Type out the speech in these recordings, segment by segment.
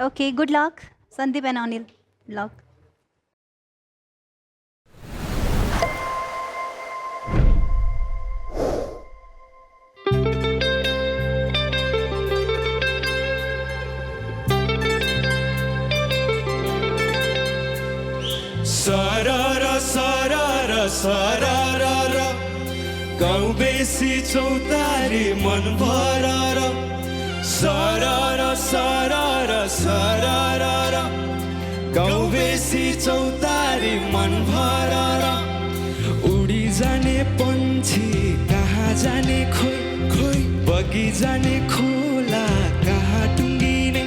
Okay, good luck. Sandeep and Anil. Luck. सररा सररा सररा गाउँ बेसी चौतारी मन भरर सररा सररा सररा गाउँ बेसी चौतारी मन भरर उडी जाने पन्छी कहाँ जाने खोइ खोइ बगी जाने खोला कहाँ टुङ्गिने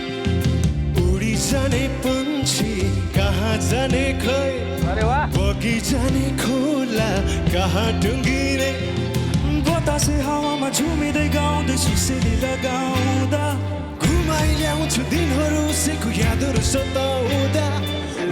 उडी जाने पन्छी कहाँ जाने खोइ बगी जाने खोला कहाँ टुङ्गिने बतासे हावामा झुमिँदै गाउँदैछु सेली लगाउँदा घुमाइ ल्याउँछु दिनहरू उसेको यादहरू सताउँदा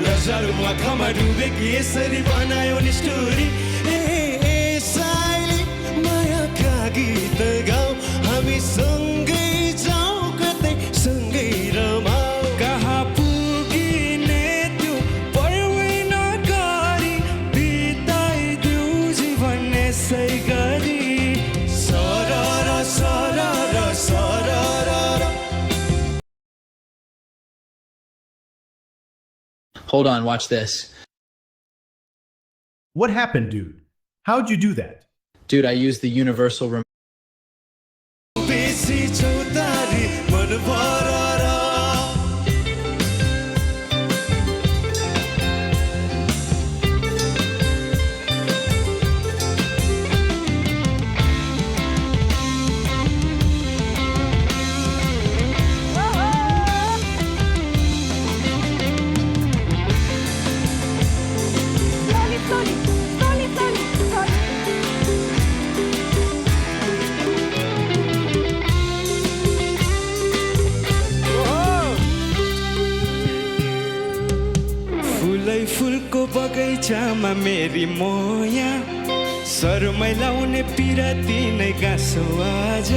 लजारुमा खमा डुबेकी यसरी बनायो नि स्टोरी ए साइली मायाका गीत गाउँ हामी सँगै जाउँ कतै सँगै रमाऊ कहाँ पुगिने त्यो पर्वै नगरी बिताइदेऊ जीवन यसै गरी सरर सरर सरर Hold on, watch this. What happened, dude? How'd you do that? Dude, I used the universal remote. बेसी चौतारी मन भरर फुलै फुलको बगैँचामा मेरी मोया शर्मै लाउने पिराती नै गाँसो आज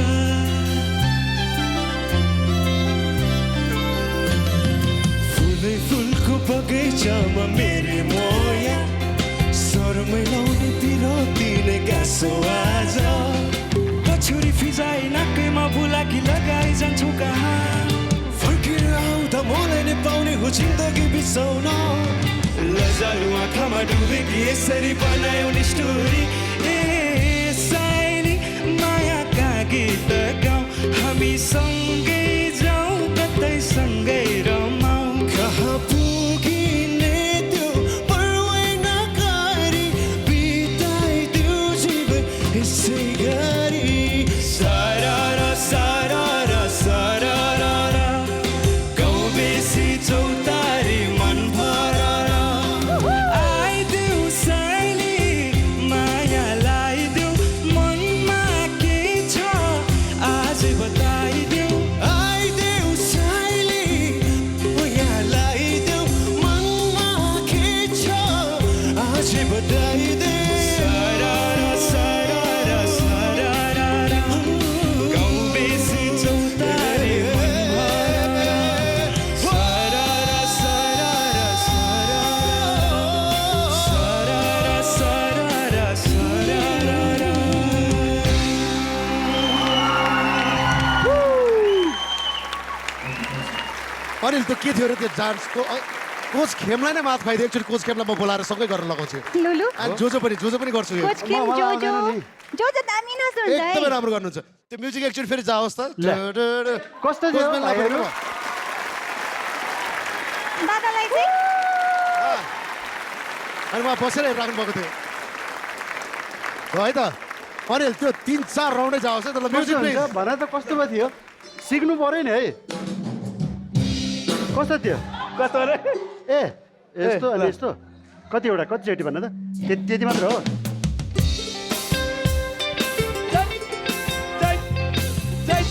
फुलै फुलको बगैँचामा मेरी मोया शर्मै लाउने पिराती नै गाँसो आज कछुरी फिजाइ नाकैमा बुलाकी लगाइ जान्छौ कहाँ फर्केर आउँदा मलाई नै पाउने हो जिन्दगी बिसाउन लजालु आँखामा डुबेकी यसरी बनायो नि स्टोरी ए साइली मायाका गीत गाउँ हामी सँगै जाउँ कतै सँगै रमाऊ कहाँ पुगिने त्यो पर्वै नगरी बिताइदेऊ जीवन यसै गरी सरर सरर सरर गाउँ बेसी चौतारी मन भरर आइदेऊ साइली माया लाइदेऊ मनमा के छ आज बताइदेऊ आइदेऊ साइली माया लाइदेऊ मनमा के छ आज बताइदेऊ सरर सरर सरर गाउँ बेसी चौतारी मन भरर सरर सरर सरर सरर सरर अनिल त्यो के थियो र त्यो डान्सको कोच खेमलाई नै मात खाइदियो एकचोटि कोच खेमलाई म बोलाएर सँगै गर्न लगाउँछु Lulu. अनि जो पनि गर्छु यो Coach Kim, Jojo. Jojo दामी नाच्नुहुन्छ एकदमै है. राम्रो गर्नुहुन्छ त्यो म्युजिक एकचोटि फेरि जाओस् त कस्तो थियो भाइहरू? दादालाई चाहिँ अनि उहाँ बसेर राख्नु भएको थियो है त अनिल त्यो 3-4 राउन्डै जाओस् है त ल म्युजिक प्लिज भन त कस्तो पो थियो सिक्नु पर्यो नि है कस्तो थियो कस्तो रे ए यस्तो अनि यस्तो कतिवटा कतिचोटि भन त त्यति मात्र हो जय जय